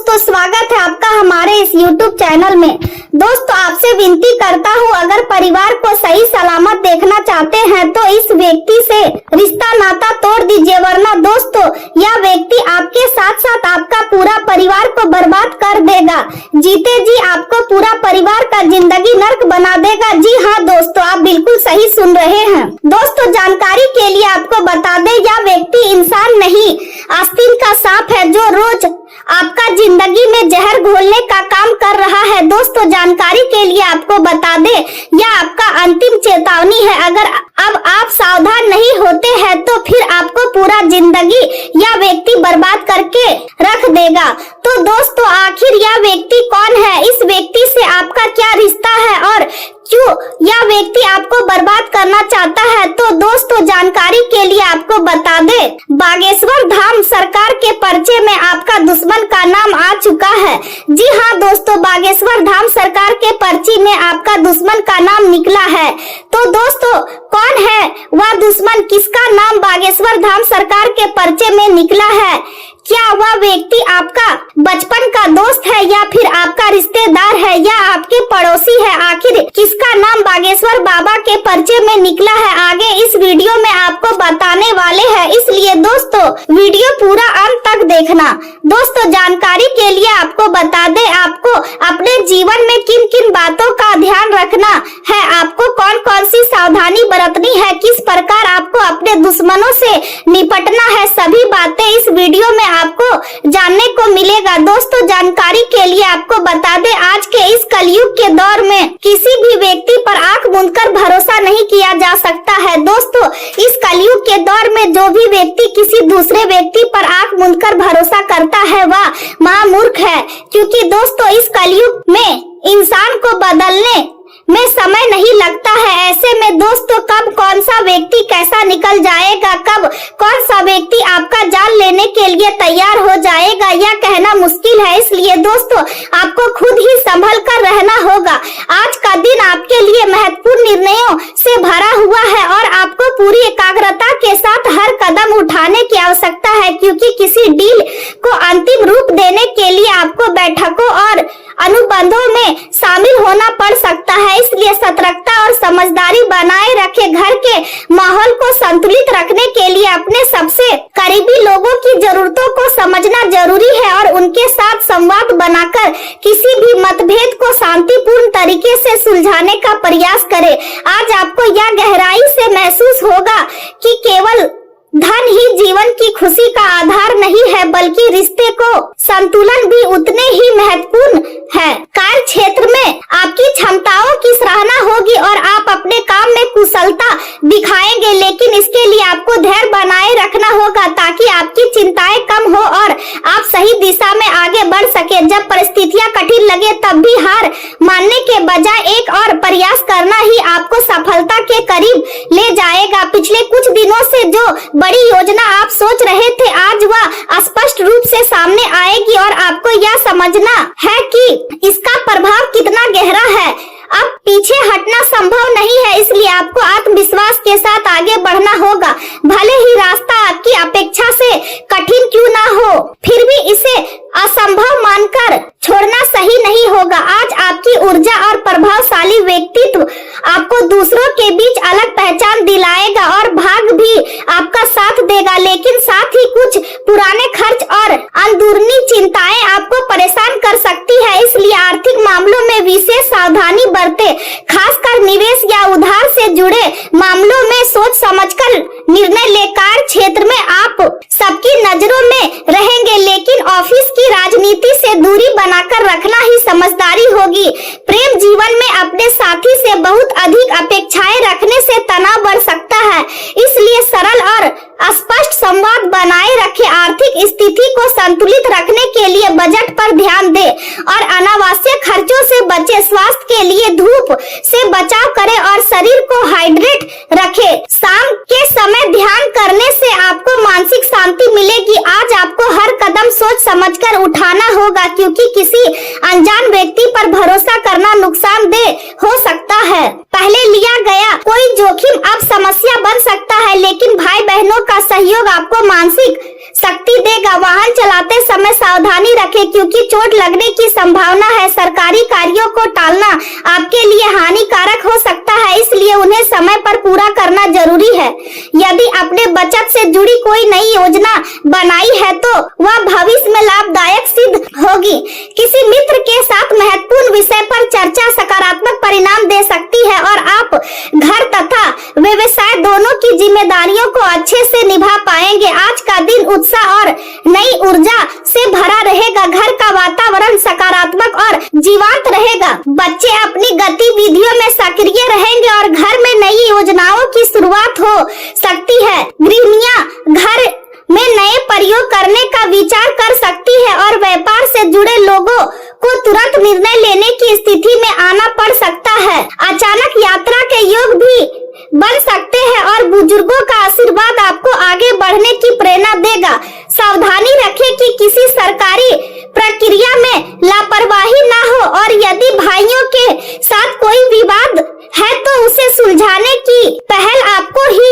दोस्तों, स्वागत है आपका हमारे इस YouTube चैनल में। दोस्तों, आपसे विनती करता हूँ, अगर परिवार को सही सलामत देखना चाहते हैं तो इस व्यक्ति से रिश्ता नाता तोड़ दीजिए, वरना दोस्तों यह व्यक्ति आपके साथ साथ आपका पूरा परिवार को बर्बाद कर देगा। जीते जी आपको पूरा परिवार का जिंदगी नर्क बना देगा। जी हाँ दोस्तों, आप बिल्कुल सही सुन रहे हैं। दोस्तों, जानकारी के लिए आपको बता दें, यह व्यक्ति इंसान नहीं आस्तीन का सांप है जो रोज आपका जिंदगी में जहर घोलने का काम कर रहा है। दोस्तों, जानकारी के लिए आपको बता दें, यह आपका अंतिम चेतावनी है। अगर अब आप सावधान नहीं होते हैं तो फिर आपको पूरा जिंदगी यह व्यक्ति बर्बाद करके रख देगा। तो दोस्तों, आखिर यह व्यक्ति कौन है? इस व्यक्ति से आपका क्या रिश्ता है और क्यों यह व्यक्ति आपको बर्बाद करना चाहता है? तो दोस्तों, जानकारी के लिए आपको बता दे, बागेश्वर धाम सरकार के पर्चे में आपका दुश्मन का नाम आ चुका है। जी हाँ दोस्तों, बागेश्वर धाम सरकार के पर्ची में आपका दुश्मन का नाम निकला है। तो दोस्तों, कौन है वह दुश्मन? किसका नाम बागेश्वर धाम सरकार के पर्चे में निकला है? क्या वह व्यक्ति आपका बचपन का दोस्त है या फिर आपका रिश्तेदार है या आपके पड़ोसी है? आखिर किसका नाम बागेश्वर बाबा के पर्चे में निकला है, आगे इस वीडियो में आपको बताने वाले हैं। इसलिए दोस्तों, वीडियो पूरा अंत तक देखना। दोस्तों, जानकारी के लिए आपको बता दें, आपको अपने जीवन में किन किन बातों का ध्यान रखना है, आपको कौन कौन सी सावधानी बरतनी है, किस प्रकार आपको अपने दुश्मनों से निपटना है, सभी बातें इस वीडियो में आपको जानने को मिलेगा। दोस्तों, जानकारी के लिए आपको बता दें, आज के इस कलयुग के दौर में किसी भी व्यक्ति पर आंख मूंदकर भरोसा नहीं किया जा सकता है। दोस्तों, इस कलयुग के दौर में जो भी व्यक्ति किसी दूसरे व्यक्ति पर आंख मूंदकर भरोसा करता है वह महामूर्ख है, क्योंकि दोस्तों इस कलयुग में इंसान को बदलने में समय नहीं लगता है। ऐसे में दोस्तों, कब कौन सा व्यक्ति कैसा निकल जाएगा, कब कौन सा व्यक्ति आपका जान लेने के लिए तैयार हो जाएगा, यह कहना मुश्किल है। इसलिए दोस्तों, आपको खुद ही संभल कर रहना होगा। आज का दिन आपके लिए महत्वपूर्ण निर्णयों से भरा हुआ है और आपको पूरी एकाग्रता के साथ हर कदम उठाने की आवश्यकता है, क्योंकि किसी डील को अंतिम रूप देने के लिए आपको बैठकों और अनुबंधों में शामिल होना पड़ सकता है। इसलिए सतर्कता और समझदारी बनाए रखें। घर के माहौल को संतुलित रखने के लिए अपने सबसे करीबी लोगों की जरूरतों को समझना जरूरी है और उनके साथ संवाद बनाकर किसी भी मतभेद को शांतिपूर्ण तरीके से सुलझाने का प्रयास करें। आज आपको यह गहराई से महसूस होगा कि केवल धन ही जीवन की खुशी का आधार नहीं है, बल्कि रिश्ते को संतुलन भी उतने ही महत्वपूर्ण है। कार्य क्षेत्र में आपकी क्षमताओं की सराहना होगी और आप अपने काम में कुशलता दिखाएंगे, लेकिन इसके लिए आपको धैर्य बनाए रखना होगा ताकि आपकी चिंताएं कम हो और आप सही दिशा में आगे बढ़ सके। जब परिस्थितियां कठिन लगे तब भी हार मानने के बजाय एक और प्रयास करना ही आपको सफलता के करीब ले जाएगा। पिछले कुछ दिनों से जो बड़ी योजना आप सोच रहे थे, आज वह स्पष्ट रूप से सामने आएगी और आपको यह समझना है कि इसका प्रभाव कितना गहरा है। अब पीछे हटना संभव नहीं है, इसलिए आपको आत्मविश्वास के साथ आगे बढ़ना होगा। भले ही रास्ता आपकी अपेक्षा से कठिन क्यों ना हो, फिर भी इसे असंभव मानकर छोड़ना सही नहीं होगा। आज आपकी ऊर्जा और प्रभावशाली व्यक्तित्व आपको दूसरों के बीच अलग पहचान दिलाएगा और भाग्य भी आपका साथ देगा, लेकिन साथ ही कुछ पुराने खर्च और अंदरूनी चिंताएं आपको परेशान कर सकती है। इसलिए आर्थिक मामलों में विशेष सावधानी बरते, खासकर निवेश या उधार से जुड़े मामलों में सोच समझकर निर्णय ले। कार्य क्षेत्र में आप सबकी नजरों में रहेंगे, लेकिन ऑफिस की राजनीति से दूरी बनाकर रखना ही समझदारी होगी। प्रेम जीवन में अपने साथी से बहुत अधिक अपेक्षाएं रखने से तनाव बढ़ सकता है, इसलिए सरल और स्पष्ट संवाद बनाए रखें। आर्थिक स्थिति को संतुलित रखने के लिए बजट पर ध्यान दें और अनावश्यक खर्चों से बचें। स्वास्थ्य के लिए धूप से बचाव करें और शरीर को हाइड्रेट रखें। शाम के समय ध्यान करने से आपको मानसिक शांति मिलेगी। आज आपको हर कदम सोच समझकर उठाना होगा, क्योंकि किसी अनजान व्यक्ति पर भरोसा करना नुकसान नुकसानदेह हो सकता है। पहले लिया गया कोई जोखिम अब समस्या बन सकता है, लेकिन भाई बहनों का सहयोग आपको मानसिक शक्ति देगा। वाहन चलाते समय सावधानी रखें क्योंकि चोट लगने की संभावना है। सरकारी कार्यों को टालना आपके लिए हानिकारक हो सकता है, इसलिए उन्हें समय पर पूरा करना जरूरी है। यदि आपने बचत से जुड़ी कोई नई योजना बनाई है तो वह भविष्य में लाभदायक सिद्ध होगी। किसी मित्र के साथ महत्वपूर्ण विषय पर चर्चा सकारात्मक परिणाम दे सकती है और आप घर तथा व्यवसाय दोनों की जिम्मेदारियों को अच्छे से निभा पाएंगे। आज का दिन उत्साह और नई ऊर्जा से भरा रहेगा। घर का वातावरण सकारात्मक और जीवंत रहेगा। बच्चे अपनी गतिविधियों में सक्रिय रहेंगे और घर में नई योजनाओं की शुरुआत हो सकती है। गृहिणियां घर में नए प्रयोग करने का विचार कर सकती है और व्यापार से जुड़े लोगों को तुरंत निर्णय लेने की स्थिति में आना पड़ सकता है। अचानक यात्रा के योग भी बन सकते हैं और बुजुर्गों का आशीर्वाद आपको आगे बढ़ने की प्रेरणा देगा। सावधानी रखें कि किसी सरकारी प्रक्रिया में लापरवाही ना हो और यदि भाइयों के साथ कोई विवाद है तो उसे सुलझाने की पहल आपको ही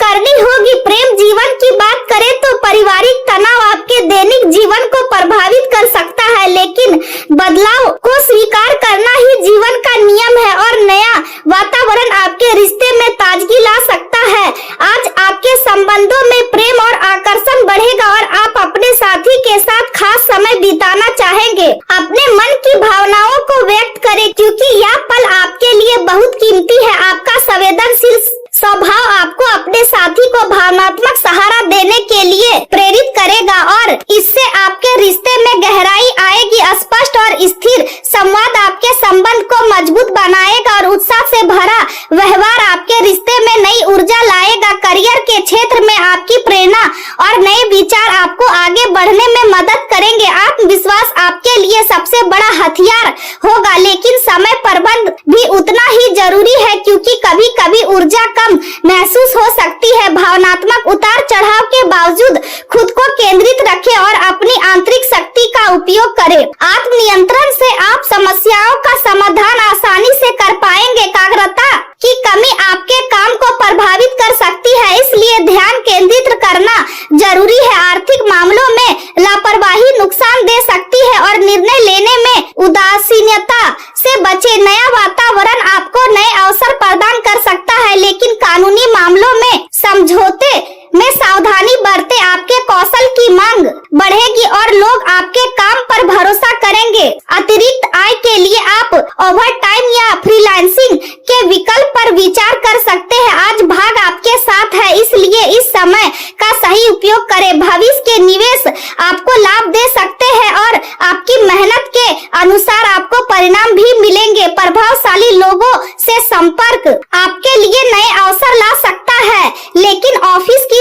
करनी होगी। प्रेम जीवन की बात करें तो पारिवारिक तनाव आपके दैनिक जीवन को प्रभावित कर सकता है, लेकिन बदलाव को स्वीकार करना ही जीवन का नियम है और नया वातावरण आपके रिश्ते में ताजगी ला सकता है। आज आपके संबंधों में प्रेम और आकर्षण बढ़ेगा और आप अपने साथी के साथ खास समय बिताना चाहेंगे। अपने मन की भावनाओं को व्यक्त करें क्योंकि यह पल आपके लिए बहुत कीमती है। आपका संवेदनशील स्वभाव आपको अपने साथी को भावनात्मक सहारा देने के लिए प्रेरित करेगा और इससे आपके रिश्ते में गहराई आएगी। स्पष्ट और स्थिर संवाद आपके संबंध को मजबूत बनाएगा और उत्साह से भरा व्यवहार आपके रिश्ते में नई ऊर्जा लाएगा। करियर के क्षेत्र में आपकी प्रेरणा और नए विचार आपको आगे बढ़ने में मदद करेंगे। आत्मविश्वास आपके लिए सबसे बड़ा हथियार होगा, लेकिन समय प्रबंधन भी उतना ही जरूरी है क्योंकि कभी कभी ऊर्जा कम महसूस हो सकती है। भावनात्मक उतार चढ़ाव के बावजूद खुद को केंद्रित रखें और अपनी आंतरिक शक्ति का उपयोग करें। आत्मनियंत्रण से आप समस्याओं का समाधान आसानी से कर पाएंगे। एकाग्रता की कमी आपके काम को प्रभावित कर सकती है, इसलिए ध्यान केंद्रित करना जरूरी है। आर्थिक मामलों में लापरवाही नुकसान दे सकती है और निर्णय लेने में उदासीनता से बचे। नया वातावरण आपको नए अवसर प्रदान कर सकता है, लेकिन कानूनी मामलों में समझौते में सावधानी बरतें। आपके कौशल की मांग बढ़ेगी और लोग आपके काम पर भरोसा करेंगे। अतिरिक्त आय के लिए आप ओवर टाइम या फ्रीलांसिंग के विकल्प पर विचार कर सकते हैं। आज भाग आपके साथ है, इसलिए इस समय का सही उपयोग करें। भविष्य के निवेश आपको लाभ दे सकते हैं और आपकी मेहनत के अनुसार आपको परिणाम भी मिलेंगे। प्रभावशाली लोगों से संपर्क आपके लिए नए अवसर ला सकता है, लेकिन ऑफिस की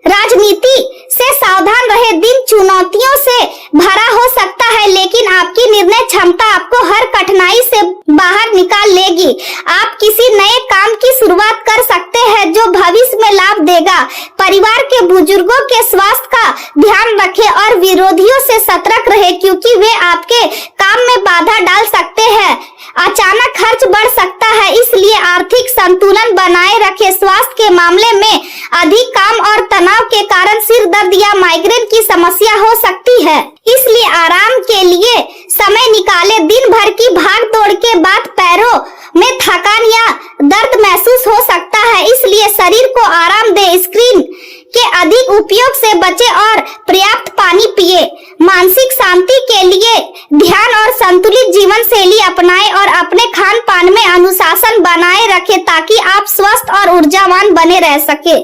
राजनीति से सावधान रहे। दिन चुनौतियों से भरा हो सकता है, लेकिन आपकी निर्णय क्षमता आपको हर कठिनाई से बाहर निकाल लेगी। आप किसी नए काम की शुरुआत कर सकते हैं जो भविष्य में लाभ देगा। परिवार के बुजुर्गों के स्वास्थ्य का ध्यान रखें और विरोधियों से सतर्क रहे क्योंकि वे आपके काम में बाधा डाल सकते हैं। अचानक खर्च बढ़ सकता है, इसलिए आर्थिक संतुलन बनाए रखें। स्वास्थ्य के मामले में अधिक काम और तनाव के कारण सिर दर्द या माइग्रेन की समस्या हो सकती है, इसलिए आराम के लिए समय निकालें। दिन भर की भाग दौड़ के बाद पैरों में थकान या दर्द महसूस हो सकता है, इसलिए शरीर को आराम दें। स्क्रीन के अधिक उपयोग से बचें और पर्याप्त पानी पिए। मानसिक शांति के लिए ध्यान और संतुलित जीवन शैली अपनाएं और अपने खान पान में अनुशासन बनाए रखें ताकि आप स्वस्थ और ऊर्जावान बने रह सके।